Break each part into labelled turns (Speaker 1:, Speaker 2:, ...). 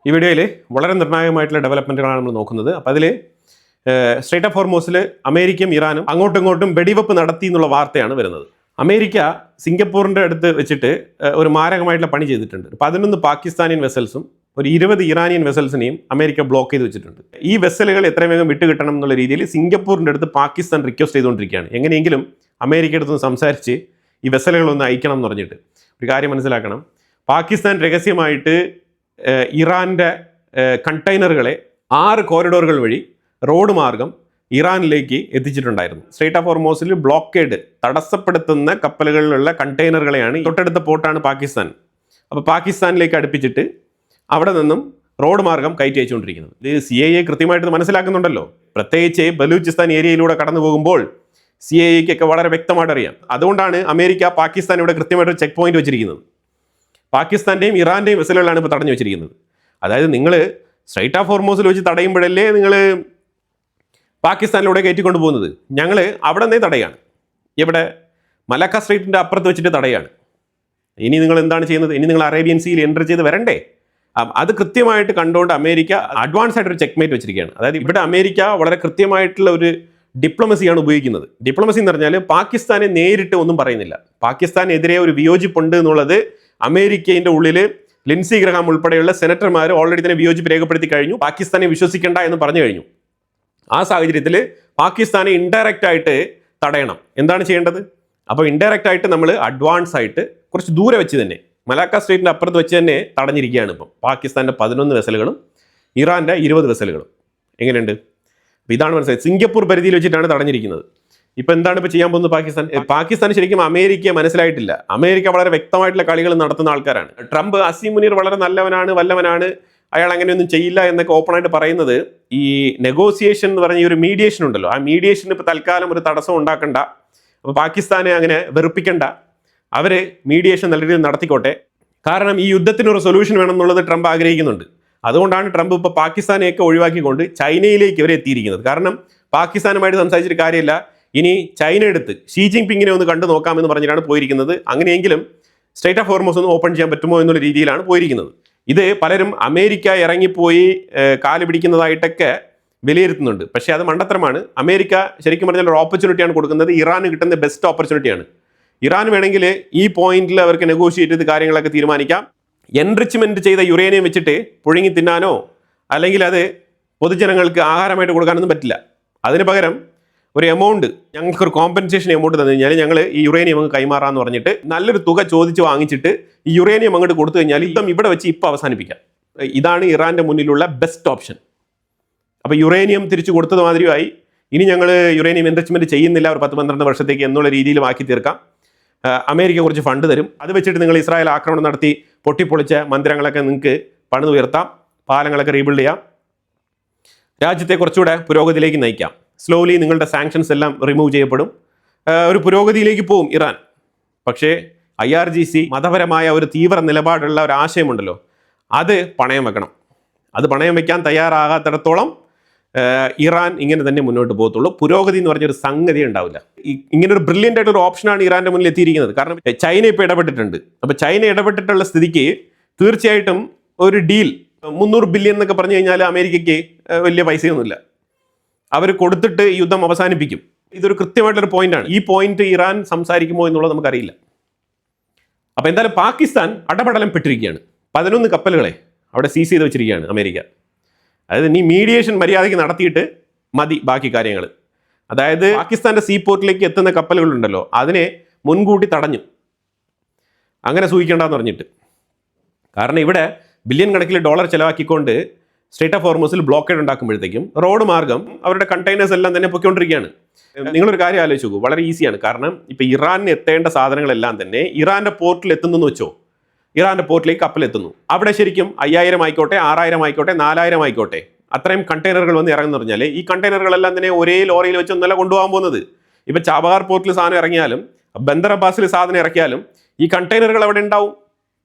Speaker 1: ഈ വീഡിയോയിൽ വളരെ നിർണായകമായിട്ടുള്ള ഡെവലപ്മെൻറ്റുകളാണ് നമ്മൾ നോക്കുന്നത്. അപ്പോൾ അതിൽ സ്ട്രേറ്റ് ഓഫ് ഹോർമൂസിൽ അമേരിക്കയും ഇറാനും അങ്ങോട്ടും ഇങ്ങോട്ടും വെടിവെപ്പ് നടത്തി എന്നുള്ള വാർത്തയാണ് വരുന്നത്. അമേരിക്ക സിംഗപ്പൂരിൻ്റെ അടുത്ത് വെച്ചിട്ട് ഒരു മാരകമായിട്ടുള്ള പണി ചെയ്തിട്ടുണ്ട്. 11 പാകിസ്ഥാനിയൻ വെസൽസും ഒരു 20 ഇറാനിയൻ വെസൽസിനെയും അമേരിക്ക ബ്ലോക്ക് ചെയ്ത് വെച്ചിട്ടുണ്ട്. ഈ വെസലുകൾ എത്രയും വേഗം വിട്ടുകിട്ടണം എന്നുള്ള രീതിയിൽ സിംഗപ്പൂരിൻ്റെ അടുത്ത് പാകിസ്ഥാൻ റിക്വസ്റ്റ് ചെയ്തുകൊണ്ടിരിക്കുകയാണ്. എങ്ങനെയെങ്കിലും അമേരിക്കയുടെ അടുത്ത് സംസാരിച്ച് ഈ വെസലുകളൊന്ന് അയക്കണം എന്ന് പറഞ്ഞിട്ട്. ഒരു കാര്യം മനസ്സിലാക്കണം, പാകിസ്ഥാൻ രഹസ്യമായിട്ട് ഇറാൻ്റെ കണ്ടെയ്നറുകളെ 6 കോറിഡോറുകൾ വഴി റോഡ് മാർഗം ഇറാനിലേക്ക് എത്തിച്ചിട്ടുണ്ടായിരുന്നു. സ്ട്രേറ്റ് ഓഫ് ഹോർമൂസിൽ ബ്ലോക്കേഡ് തടസ്സപ്പെടുത്തുന്ന കപ്പലുകളിലുള്ള കണ്ടെയ്നറുകളെയാണ് തൊട്ടടുത്ത പോർട്ടാണ് പാകിസ്ഥാൻ. അപ്പോൾ പാകിസ്ഥാനിലേക്ക് അടുപ്പിച്ചിട്ട് അവിടെ നിന്നും റോഡ് മാർഗം കയറ്റി അയച്ചുകൊണ്ടിരിക്കുന്നത്. ഇത് CIA കൃത്യമായിട്ട് മനസ്സിലാക്കുന്നുണ്ടല്ലോ. പ്രത്യേകിച്ച് ബലൂചിസ്ഥാൻ ഏരിയയിലൂടെ കടന്നു പോകുമ്പോൾ CIAക്കൊക്കെ വളരെ വ്യക്തമായിട്ട് അറിയാം. അതുകൊണ്ടാണ് അമേരിക്ക പാകിസ്ഥാൻ ഇവിടെ കൃത്യമായിട്ട് ചെക്ക് പോയിന്റ് വെച്ചിരിക്കുന്നത്. പാകിസ്ഥാൻ്റെയും ഇറാൻ്റെയും വെസലുകളാണ് ഇപ്പോൾ തടഞ്ഞു വെച്ചിരിക്കുന്നത്. അതായത് നിങ്ങൾ സ്ട്രേറ്റ് ഓഫ് ഹോർമൂസിൽ വെച്ച് തടയുമ്പോഴല്ലേ നിങ്ങൾ പാകിസ്ഥാനിലൂടെ കയറ്റിക്കൊണ്ട് പോകുന്നത്. ഞങ്ങൾ അവിടെ നിന്നേ തടയാണ്. ഇവിടെ മലക്ക സ്ട്രേറ്റിൻ്റെ അപ്പുറത്ത് വെച്ചിട്ട് തടയാണ്. ഇനി നിങ്ങൾ എന്താണ് ചെയ്യുന്നത്? ഇനി നിങ്ങൾ അറേബ്യൻ സീയിൽ എൻ്റർ ചെയ്ത് വരണ്ടേ? അത് കൃത്യമായിട്ട് കണ്ടുകൊണ്ട് അമേരിക്ക അഡ്വാൻസ് ആയിട്ടൊരു ചെക്ക് മേറ്റ് വെച്ചിരിക്കുകയാണ്. അതായത് ഇവിടെ അമേരിക്ക വളരെ കൃത്യമായിട്ടുള്ള ഒരു ഡിപ്ലോമസിയാണ് ഉപയോഗിക്കുന്നത്. ഡിപ്ലോമസി എന്ന് പറഞ്ഞാൽ പാകിസ്ഥാനെ നേരിട്ട് ഒന്നും പറയുന്നില്ല. പാകിസ്ഥാനെതിരെ ഒരു വിയോജിപ്പുണ്ട് എന്നുള്ളത് അമേരിക്കയുടെ ഉള്ളിൽ ലിൻസി ഗ്രഹാം ഉൾപ്പെടെയുള്ള സെനറ്റർമാർ ഓൾറെഡി തന്നെ വിയോജിപ്പ് രേഖപ്പെടുത്തി കഴിഞ്ഞു. പാകിസ്ഥാനെ വിശ്വസിക്കേണ്ട എന്ന് പറഞ്ഞു കഴിഞ്ഞു. ആ സാഹചര്യത്തിൽ പാകിസ്ഥാനെ ഇൻഡയറക്റ്റ് ആയിട്ട് തടയണം. എന്താണ് ചെയ്യേണ്ടത്? അപ്പോൾ ഇൻഡയറക്റ്റ് ആയിട്ട് നമ്മൾ അഡ്വാൻസ് ആയിട്ട് കുറച്ച് ദൂരെ വെച്ച് തന്നെ മലാക്ക സ്ട്രേറ്റിൻ്റെ അപ്പുറത്ത് വെച്ച് തന്നെ തടഞ്ഞിരിക്കുകയാണ്. ഇപ്പം പാകിസ്ഥാൻ്റെ 11 വെസലുകളും ഇറാൻ്റെ 20 വെസലുകളും. എങ്ങനെയുണ്ട്? ഇതാണ് മനസ്സിലായത്. സിംഗപ്പൂർ പരിധിയിൽ വെച്ചിട്ടാണ് തടഞ്ഞിരിക്കുന്നത്. ഇപ്പം എന്താണ് ഇപ്പോൾ ചെയ്യാൻ പോകുന്നത് പാകിസ്ഥാൻ ശരിക്കും അമേരിക്ക മനസ്സിലായിട്ടില്ല. അമേരിക്ക വളരെ വ്യക്തമായിട്ടുള്ള കളികൾ നടത്തുന്ന ആൾക്കാരാണ്. ട്രംപ് അസീം മുനീർ വളരെ നല്ലവനാണ്, വല്ലവനാണ്, അയാൾ അങ്ങനെയൊന്നും ചെയ്യില്ല എന്നൊക്കെ ഓപ്പണായിട്ട് പറയുന്നത് ഈ നെഗോസിയേഷൻ എന്ന് പറഞ്ഞ ഈ ഒരു മീഡിയേഷൻ ഉണ്ടല്ലോ, ആ മീഡിയേഷന് ഇപ്പോൾ തൽക്കാലം ഒരു തടസ്സം ഉണ്ടാക്കണ്ട, അപ്പോൾ പാകിസ്ഥാനെ അങ്ങനെ വെറുപ്പിക്കണ്ട, അവർ മീഡിയേഷൻ നല്ല രീതിയിൽ നടത്തിക്കോട്ടെ. കാരണം ഈ യുദ്ധത്തിനൊരു സൊല്യൂഷൻ വേണമെന്നുള്ളത് ട്രംപ് ആഗ്രഹിക്കുന്നുണ്ട്. അതുകൊണ്ടാണ് ട്രംപ് ഇപ്പോൾ പാകിസ്ഥാനെയൊക്കെ ഒഴിവാക്കിക്കൊണ്ട് ചൈനയിലേക്ക് ഇവരെ എത്തിയിരിക്കുന്നത്. കാരണം പാകിസ്ഥാനുമായിട്ട് സംസാരിച്ചിട്ട് കാര്യമില്ല, ഇനി ചൈന എടുത്ത് ഷീ ജിൻപിങ്ങിനെ ഒന്ന് കണ്ടു നോക്കാമെന്ന് പറഞ്ഞിട്ടാണ് പോയിരിക്കുന്നത്. അങ്ങനെയെങ്കിലും സ്ട്രേറ്റ് ഓഫ് ഹോർമൂസ് ഒന്ന് ഓപ്പൺ ചെയ്യാൻ പറ്റുമോ എന്നുള്ള രീതിയിലാണ് പോയിരിക്കുന്നത്. ഇത് പലരും അമേരിക്ക ഇറങ്ങിപ്പോയി കാല് പിടിക്കുന്നതായിട്ടൊക്കെ വിലയിരുത്തുന്നുണ്ട്. പക്ഷേ അത് മണ്ടത്തരമാണ്. അമേരിക്ക ശരിക്കും പറഞ്ഞാൽ ഒരു ഓപ്പർച്യൂണിറ്റിയാണ് കൊടുക്കുന്നത്. ഇറാന് കിട്ടുന്ന ബെസ്റ്റ് ഓപ്പർച്യൂണിറ്റിയാണ്. ഇറാൻ വേണമെങ്കിൽ ഈ പോയിന്റിൽ അവർക്ക് നെഗോഷിയേറ്റ് ചെയ്ത് കാര്യങ്ങളൊക്കെ തീരുമാനിക്കാം. എൻറിച്ച്മെൻറ്റ് ചെയ്ത യുറേനിയം വെച്ചിട്ട് പുഴുങ്ങി തിന്നാനോ അല്ലെങ്കിൽ അത് പൊതുജനങ്ങൾക്ക് ആഹാരമായിട്ട് കൊടുക്കാനൊന്നും പറ്റില്ല. അതിന് പകരം ഒരു എമൗണ്ട്, ഞങ്ങൾക്കൊരു കോമ്പൻസേഷൻ എമൗണ്ട് തന്നു കഴിഞ്ഞാൽ ഞങ്ങൾ ഈ യുറേനിയം അങ്ങ് കൈമാറാമെന്ന് പറഞ്ഞിട്ട് നല്ലൊരു തുക ചോദിച്ച് വാങ്ങിച്ചിട്ട് ഈ യുറേനിയം അങ്ങോട്ട് കൊടുത്തു കഴിഞ്ഞാൽ യുദ്ധം ഇവിടെ വെച്ച് ഇപ്പോൾ അവസാനിപ്പിക്കാം. ഇതാണ് ഇറാൻ്റെ മുന്നിലുള്ള ബെസ്റ്റ് ഓപ്ഷൻ. അപ്പോൾ യുറേനിയം തിരിച്ചു കൊടുത്തത് മാതിരിയായി. ഇനി ഞങ്ങൾ യുറേനിയം എൻറിച്ച്മെൻറ്റ് ചെയ്യുന്നില്ല ഒരു 10-12 വർഷത്തേക്ക് എന്നുള്ള രീതിയിൽ ആക്കി തീർക്കാം. അമേരിക്ക കുറച്ച് ഫണ്ട് തരും. അത് വെച്ചിട്ട് നിങ്ങൾ ഇസ്രായേൽ ആക്രമണം നടത്തി പൊട്ടിപ്പൊളിച്ച മന്ദിരങ്ങളൊക്കെ നിങ്ങൾക്ക് പണിതുയർത്താം, പാലങ്ങളൊക്കെ റീബിൽഡ് ചെയ്യാം, രാജ്യത്തെ കുറച്ചുകൂടെ പുരോഗതിയിലേക്ക് നയിക്കാം. സ്ലോലി നിങ്ങളുടെ സാങ്ഷൻസ് എല്ലാം റിമൂവ് ചെയ്യപ്പെടും, ഒരു പുരോഗതിയിലേക്ക് പോകും ഇറാൻ. പക്ഷേ IRGC മതപരമായ ഒരു തീവ്ര നിലപാടുള്ള ഒരു ആശയമുണ്ടല്ലോ, അത് പണയം വെക്കണം. അത് പണയം വെക്കാൻ തയ്യാറാകാത്തിടത്തോളം ഇറാൻ ഇങ്ങനെ തന്നെ മുന്നോട്ട് പോകത്തുള്ളൂ. പുരോഗതി എന്ന് പറഞ്ഞൊരു സംഗതി ഉണ്ടാവില്ല. ഇങ്ങനെ ഒരു ബ്രില്യൻ്റ് ആയിട്ടൊരു ഓപ്ഷനാണ് ഇറാൻ്റെ മുന്നിൽ എത്തിയിരിക്കുന്നത്. കാരണം ചൈന ഇപ്പോൾ ഇടപെട്ടിട്ടുണ്ട്. അപ്പോൾ ചൈന ഇടപെട്ടിട്ടുള്ള സ്ഥിതിക്ക് തീർച്ചയായിട്ടും ഒരു ഡീൽ 300 ബില്യൺ എന്നൊക്കെ പറഞ്ഞു കഴിഞ്ഞാൽ അമേരിക്കയ്ക്ക് വലിയ പൈസയൊന്നുമില്ല. അവർ കൊടുത്തിട്ട് യുദ്ധം അവസാനിപ്പിക്കും. ഇതൊരു കൃത്യമായിട്ടൊരു പോയിന്റാണ്. ഈ പോയിന്റ് ഇറാൻ സംസാരിക്കുമോ എന്നുള്ളത് നമുക്കറിയില്ല. അപ്പോൾ എന്തായാലും പാകിസ്ഥാൻ അടപടലം പെട്ടിരിക്കുകയാണ്. 11 കപ്പലുകളെ അവിടെ സീസ് ചെയ്ത് വെച്ചിരിക്കുകയാണ് അമേരിക്ക. അതായത് നീ മീഡിയേഷൻ മര്യാദയ്ക്ക് നടത്തിയിട്ട് മതി ബാക്കി കാര്യങ്ങൾ. അതായത് പാകിസ്ഥാൻ്റെ സീ പോർട്ടിലേക്ക് എത്തുന്ന കപ്പലുകളുണ്ടല്ലോ, അതിനെ മുൻകൂട്ടി തടഞ്ഞു, അങ്ങനെ സൂക്ഷിക്കേണ്ടെന്ന് പറഞ്ഞിട്ട്. കാരണം ഇവിടെ ബില്യൺ കണക്കിൽ ഡോളർ ചിലവാക്കിക്കൊണ്ട് സ്ട്രേറ്റ് ഓഫ് ഹോർമൂസിൽ ബ്ലോക്കേഡ് ഉണ്ടാക്കുമ്പോഴത്തേക്കും റോഡ് മാർഗം അവരുടെ കണ്ടെയ്നേഴ്സ് എല്ലാം തന്നെ പൊയ്ക്കൊണ്ടിരിക്കുകയാണ്. നിങ്ങളൊരു കാര്യം ആലോചിച്ച് നോക്കൂ, വളരെ ഈസിയാണ്. കാരണം ഇപ്പോൾ ഇറാനിന് എത്തേണ്ട സാധനങ്ങളെല്ലാം തന്നെ ഇറാൻ്റെ പോർട്ടിൽ എത്തുന്നു വെച്ചോ, ഇറാൻ്റെ പോർട്ടിലേക്ക് കപ്പലെത്തുന്നു. അവിടെ ശരിക്കും 5000 ആയിക്കോട്ടെ, 6000 ആയിക്കോട്ടെ, 4000 ആയിക്കോട്ടെ, അത്രയും കണ്ടെയ്നറുകൾ വന്ന് ഇറങ്ങുന്നു പറഞ്ഞാൽ ഈ കണ്ടെയ്നറുകളെല്ലാം തന്നെ ഒരേ ലോറിയിൽ വെച്ച് ഒന്നല്ല കൊണ്ടുപോകാൻ പോകുന്നത്. ഇപ്പം ചാബഹാർ പോർട്ടിൽ സാധനം ഇറങ്ങിയാലും ബന്ദർ അബ്ബാസിൽ സാധനം ഇറക്കിയാലും ഈ കണ്ടെയ്നറുകൾ അവിടെ ഉണ്ടാവും,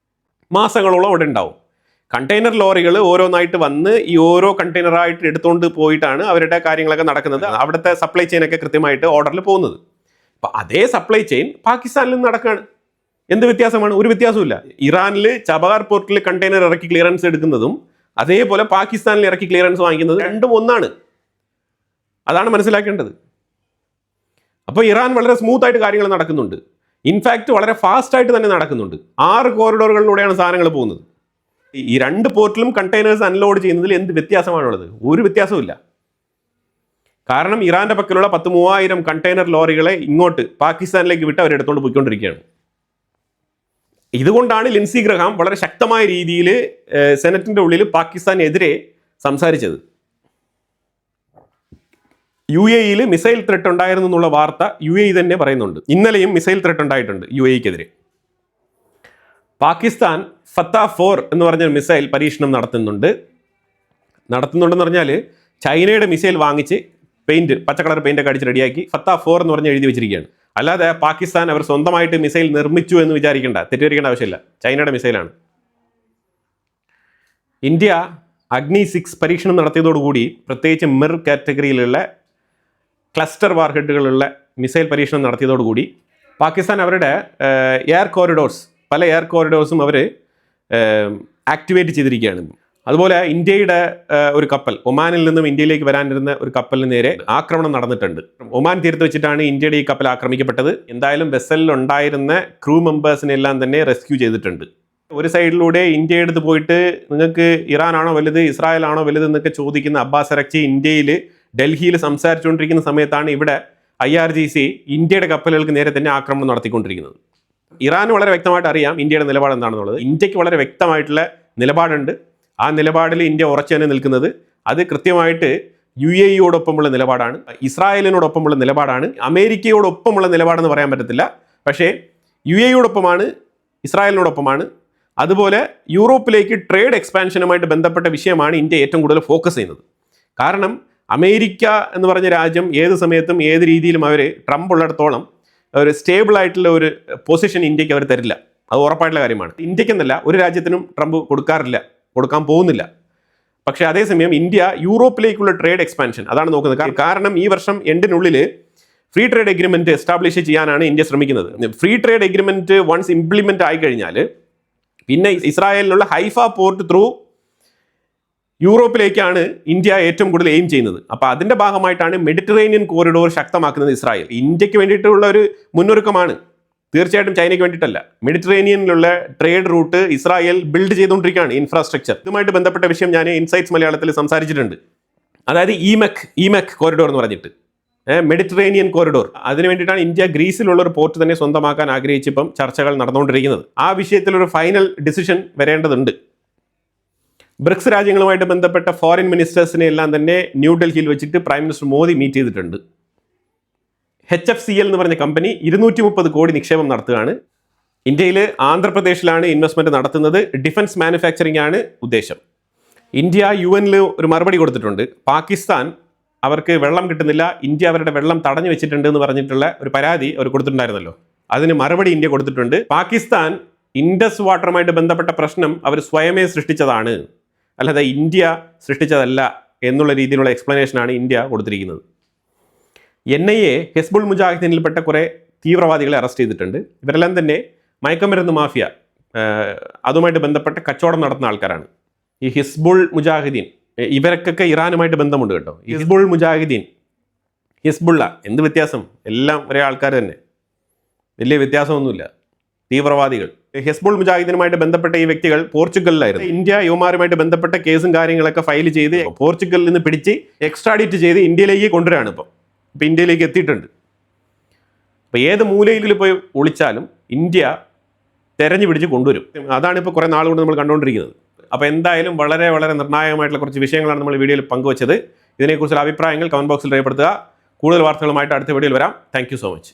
Speaker 1: മാസങ്ങളോളം അവിടെ ഉണ്ടാവും. കണ്ടെയ്നർ ലോറികൾ ഓരോന്നായിട്ട് വന്ന് ഈ ഓരോ കണ്ടെയ്നറായിട്ട് എടുത്തുകൊണ്ട് പോയിട്ടാണ് അവരുടെ കാര്യങ്ങളൊക്കെ നടക്കുന്നത്. അവിടുത്തെ സപ്ലൈ ചെയിനൊക്കെ കൃത്യമായിട്ട് ഓർഡറിൽ പോകുന്നത്. അപ്പം അതേ സപ്ലൈ ചെയിൻ പാകിസ്ഥാനിൽ നിന്ന് നടക്കുകയാണ്. എന്ത് വ്യത്യാസമാണ്? ഒരു വ്യത്യാസമില്ല. ഇറാനിൽ ചബഹാർ പോർട്ടിൽ കണ്ടെയ്നർ ഇറക്കി ക്ലിയറൻസ് എടുക്കുന്നതും അതേപോലെ പാകിസ്ഥാനിൽ ഇറക്കി ക്ലിയറൻസ് വാങ്ങിക്കുന്നത് രണ്ടും ഒന്നാണ്. അതാണ് മനസ്സിലാക്കേണ്ടത്. അപ്പോൾ ഇറാൻ വളരെ സ്മൂത്ത് ആയിട്ട് കാര്യങ്ങൾ നടക്കുന്നുണ്ട്. ഇൻഫാക്റ്റ് വളരെ ഫാസ്റ്റ് ആയിട്ട് തന്നെ നടക്കുന്നുണ്ട്. 6 കോറിഡോറുകളിലൂടെയാണ് സാധനങ്ങൾ പോകുന്നത്. ഈ 2 പോർട്ടിലും കണ്ടെയ്നേഴ്സ് അൺലോഡ് ചെയ്യുന്നതിൽ എന്ത് വ്യത്യാസമാണുള്ളത്? ഒരു വ്യത്യാസവും. കാരണം ഇറാന്റെ പക്കലുള്ള 10,000-3000 കണ്ടെയ്നർ ലോറികളെ ഇങ്ങോട്ട് പാകിസ്ഥാനിലേക്ക് വിട്ട് അവരെടുത്തുകൊണ്ട് പോയിക്കൊണ്ടിരിക്കുകയാണ്. ഇതുകൊണ്ടാണ് ലിൻസി ഗ്രഹാം വളരെ ശക്തമായ രീതിയിൽ സെനറ്റിന്റെ ഉള്ളിൽ പാകിസ്ഥാനെതിരെ സംസാരിച്ചത്. UAE-യിൽ മിസൈൽ ത്രെട്ട് ഉണ്ടായിരുന്നു എന്നുള്ള വാർത്ത UAE തന്നെ പറയുന്നുണ്ട്. ഇന്നലെയും മിസൈൽ ത്രെട്ട് ഉണ്ടായിട്ടുണ്ട് UAE-ക്കെതിരെ. പാകിസ്ഥാൻ ഫത്ത-4 എന്ന് പറഞ്ഞൊരു മിസൈൽ പരീക്ഷണം നടത്തുന്നുണ്ടെന്ന് പറഞ്ഞാൽ ചൈനയുടെ മിസൈൽ വാങ്ങിച്ച് പച്ച കളർ പെയിന്റ് ഒക്കെ അടിച്ച് റെഡിയാക്കി ഫത്ത-4 എന്ന് പറഞ്ഞ് എഴുതി വെച്ചിരിക്കുകയാണ്. അല്ലാതെ പാകിസ്ഥാൻ അവർ സ്വന്തമായിട്ട് മിസൈൽ നിർമ്മിച്ചു എന്ന് വിചാരിക്കേണ്ട, തെറ്റിദ്ധരിക്കേണ്ട ആവശ്യമില്ല. ചൈനയുടെ മിസൈലാണ്. ഇന്ത്യ അഗ്നി 6 പരീക്ഷണം നടത്തിയതോടുകൂടി, പ്രത്യേകിച്ച് മിർ കാറ്റഗറിയിലുള്ള ക്ലസ്റ്റർ വാർഹെഡുകളുള്ള മിസൈൽ പരീക്ഷണം നടത്തിയതോടുകൂടി പാകിസ്ഥാൻ അവരുടെ പല എയർ കോറിഡോഴ്സും അവർ ആക്ടിവേറ്റ് ചെയ്തിരിക്കുകയാണ്. അതുപോലെ ഇന്ത്യയുടെ ഒരു കപ്പൽ, ഒമാനിൽ നിന്നും ഇന്ത്യയിലേക്ക് വരാനിരുന്ന ഒരു കപ്പലിന് നേരെ ആക്രമണം നടന്നിട്ടുണ്ട്. ഒമാൻ തീരത്ത് വെച്ചിട്ടാണ് ഇന്ത്യയുടെ ഈ കപ്പൽ ആക്രമിക്കപ്പെട്ടത്. എന്തായാലും വെസലിൽ ഉണ്ടായിരുന്ന ക്രൂ മെമ്പേഴ്സിനെ എല്ലാം തന്നെ റെസ്ക്യൂ ചെയ്തിട്ടുണ്ട്. ഒരു സൈഡിലൂടെ ഇന്ത്യയുടെ അടുത്ത് പോയിട്ട് നിങ്ങൾക്ക് ഇറാനാണോ വലുത്, ഇസ്രായേൽ ആണോ വലുത് എന്നൊക്കെ ചോദിക്കുന്ന അബ്ബാസ് അരക്ചി ഡൽഹിയിൽ സംസാരിച്ചുകൊണ്ടിരിക്കുന്ന സമയത്താണ് ഇവിടെ IRGC ഇന്ത്യയുടെ കപ്പലുകൾക്ക് നേരെ തന്നെ ആക്രമണം നടത്തിക്കൊണ്ടിരിക്കുന്നത്. ഇറാന് വളരെ വ്യക്തമായിട്ട് അറിയാം ഇന്ത്യയുടെ നിലപാട് എന്താണെന്നുള്ളത്. ഇന്ത്യക്ക് വളരെ വ്യക്തമായിട്ടുള്ള നിലപാടുണ്ട്. ആ നിലപാടിൽ ഇന്ത്യ ഉറച്ചു തന്നെ നിൽക്കുന്നത്. അത് കൃത്യമായിട്ട് UAE-യോടൊപ്പമുള്ള നിലപാടാണ്, ഇസ്രായേലിനോടൊപ്പമുള്ള നിലപാടാണ്, അമേരിക്കയോടൊപ്പമുള്ള നിലപാടെന്ന് പറയാൻ പറ്റത്തില്ല. പക്ഷേ UAE-യോടൊപ്പമാണ്, ഇസ്രായേലിനോടൊപ്പമാണ്. അതുപോലെ യൂറോപ്പിലേക്ക് ട്രേഡ് എക്സ്പാൻഷനുമായിട്ട് ബന്ധപ്പെട്ട വിഷയമാണ് ഇന്ത്യ ഏറ്റവും കൂടുതൽ ഫോക്കസ് ചെയ്യുന്നത്. കാരണം അമേരിക്ക എന്ന് പറഞ്ഞ രാജ്യം ഏത് സമയത്തും ഏത് രീതിയിലും അവർ ട്രംപ് ഉള്ളിടത്തോളം ഒരു സ്റ്റേബിൾ ആയിട്ടുള്ള ഒരു പൊസിഷൻ ഇന്ത്യക്ക് അവർ തരില്ല. അത് ഉറപ്പായിട്ടുള്ള കാര്യമാണ്. ഇന്ത്യക്കെന്നല്ല, ഒരു രാജ്യത്തിനും ട്രംപ് കൊടുക്കാൻ പോകുന്നില്ല. പക്ഷേ അതേസമയം ഇന്ത്യ യൂറോപ്പിലേക്കുള്ള ട്രേഡ് എക്സ്പാൻഷൻ അതാണ് നോക്കുന്നത്. കാരണം ഈ വർഷം എൻഡിനുള്ളിൽ ഫ്രീ ട്രേഡ് എഗ്രിമെൻറ്റ് എസ്റ്റാബ്ലിഷ് ചെയ്യാനാണ് ഇന്ത്യ ശ്രമിക്കുന്നത്. Free trade agreement once implement ആയി കഴിഞ്ഞാൽ പിന്നെ ഇസ്രായേലിലുള്ള ഹൈഫ പോർട്ട് ത്രൂ യൂറോപ്പിലേക്കാണ് ഇന്ത്യ ഏറ്റവും കൂടുതൽ എയിം ചെയ്യുന്നത്. അപ്പോൾ അതിൻ്റെ ഭാഗമായിട്ടാണ് മെഡിറ്ററേനിയൻ കോറിഡോർ ശക്തമാക്കുന്നത് ഇസ്രായേൽ. ഇന്ത്യക്ക് വേണ്ടിയിട്ടുള്ള ഒരു മുന്നൊരുക്കമാണ്, തീർച്ചയായിട്ടും ചൈനയ്ക്ക് വേണ്ടിയിട്ടല്ല. മെഡിറ്ററേനിയനിലുള്ള ട്രേഡ് റൂട്ട് ഇസ്രായേൽ ബിൽഡ് ചെയ്തുകൊണ്ടിരിക്കുകയാണ്, ഇൻഫ്രാസ്ട്രക്ചർ. ഇതുമായിട്ട് ബന്ധപ്പെട്ട വിഷയം ഞാൻ ഇൻസൈറ്റ്സ് മലയാളത്തിൽ സംസാരിച്ചിട്ടുണ്ട്. അതായത് ഇമെക് കോറിഡോർ എന്ന് പറഞ്ഞിട്ട്, മെഡിറ്ററേനിയൻ കോറിഡോർ. അതിന് വേണ്ടിയിട്ടാണ് ഇന്ത്യ ഗ്രീസിലുള്ള ഒരു പോർട്ട് തന്നെ സ്വന്തമാക്കാൻ ആഗ്രഹിച്ചിപ്പം ചർച്ചകൾ നടന്നുകൊണ്ടിരിക്കുന്നത്. ആ വിഷയത്തിലൊരു ഫൈനൽ ഡിസിഷൻ വരേണ്ടതുണ്ട്. ബ്രിക്സ് രാജ്യങ്ങളുമായിട്ട് ബന്ധപ്പെട്ട ഫോറിൻ മിനിസ്റ്റേഴ്സിനെ എല്ലാം തന്നെ ന്യൂഡൽഹിയിൽ വെച്ചിട്ട് പ്രൈം മിനിസ്റ്റർ മോദി മീറ്റ് ചെയ്തിട്ടുണ്ട്. HFCL എന്ന് പറഞ്ഞ കമ്പനി 230 കോടി നിക്ഷേപം നടത്തുകയാണ്. ഇന്ത്യയിൽ ആന്ധ്രാപ്രദേശിലാണ് ഇൻവെസ്റ്റ്മെൻറ്റ് നടത്തുന്നത്. ഡിഫൻസ് മാനുഫാക്ചറിംഗ് ആണ് ഉദ്ദേശം. ഇന്ത്യ UN-ൽ ഒരു മറുപടി കൊടുത്തിട്ടുണ്ട്. പാകിസ്ഥാൻ അവർക്ക് വെള്ളം കിട്ടുന്നില്ല, ഇന്ത്യ അവരുടെ വെള്ളം തടഞ്ഞു വെച്ചിട്ടുണ്ട് എന്ന് പറഞ്ഞിട്ടുള്ള ഒരു പരാതി അവർ കൊടുത്തിട്ടുണ്ടായിരുന്നല്ലോ. അതിന് മറുപടി ഇന്ത്യ കൊടുത്തിട്ടുണ്ട്. പാകിസ്ഥാൻ ഇൻഡസ് വാട്ടറുമായിട്ട് ബന്ധപ്പെട്ട പ്രശ്നം അവർ സ്വയമേ സൃഷ്ടിച്ചതാണ്, അല്ലാതെ ഇന്ത്യ സൃഷ്ടിച്ചതല്ല എന്നുള്ള രീതിയിലുള്ള എക്സ്പ്ലനേഷനാണ് ഇന്ത്യ കൊടുത്തിരിക്കുന്നത്. NIA ഹിസ്ബുൾ മുജാഹിദീനിൽപ്പെട്ട കുറേ തീവ്രവാദികളെ അറസ്റ്റ് ചെയ്തിട്ടുണ്ട്. ഇവരെല്ലാം തന്നെ മയക്കുമരുന്ന് മാഫിയ, അതുമായിട്ട് ബന്ധപ്പെട്ട കച്ചവടം നടത്തുന്ന ആൾക്കാരാണ്. ഈ ഹിസ്ബുൾ മുജാഹിദീൻ ഇവർക്കൊക്കെ ഇറാനുമായിട്ട് ബന്ധമുണ്ട് കേട്ടോ. ഹിസ്ബുൾ മുജാഹിദീൻ, ഹിസ്ബുള്ള, എന്ത് വ്യത്യാസം? എല്ലാം ഒരേ ആൾക്കാർ തന്നെ, വലിയ വ്യത്യാസമൊന്നുമില്ല. തീവ്രവാദികൾ. ഹിസ്ബുൾ മുജാഹിദീനുമായിട്ട് ബന്ധപ്പെട്ട ഈ വ്യക്തികൾ പോർച്ചുഗലിലായിരുന്നു. ഇന്ത്യ യുമാരുമായിട്ട് ബന്ധപ്പെട്ട കേസും കാര്യങ്ങളൊക്കെ ഫയൽ ചെയ്ത് പോർച്ചുഗലിൽ നിന്ന് പിടിച്ച് എക്സ്ട്രാഡിറ്റ് ചെയ്ത് ഇന്ത്യയിലേക്ക് കൊണ്ടുവരാണ്. ഇപ്പം ഇന്ത്യയിലേക്ക് എത്തിയിട്ടുണ്ട്. അപ്പോൾ ഏത് മൂലയിൽ പോയി ഒളിച്ചാലും ഇന്ത്യ തെരഞ്ഞു പിടിച്ച് കൊണ്ടുവരും. അതാണ് ഇപ്പോൾ കുറേ നാളുകൊണ്ട് നമ്മൾ കണ്ടുകൊണ്ടിരിക്കുന്നത്. അപ്പോൾ എന്തായാലും വളരെ വളരെ നിർണായകമായിട്ടുള്ള കുറച്ച് വിഷയങ്ങളാണ് നമ്മൾ വീഡിയോയിൽ പങ്കുവച്ചത്. ഇതിനെക്കുറിച്ചുള്ള അഭിപ്രായങ്ങൾ കമൻറ്റ് ബോക്സിൽ രേഖപ്പെടുത്തുക. കൂടുതൽ വാർത്തകളുമായിട്ട് അടുത്ത വീഡിയോയിൽ വരാം. Thank you so much.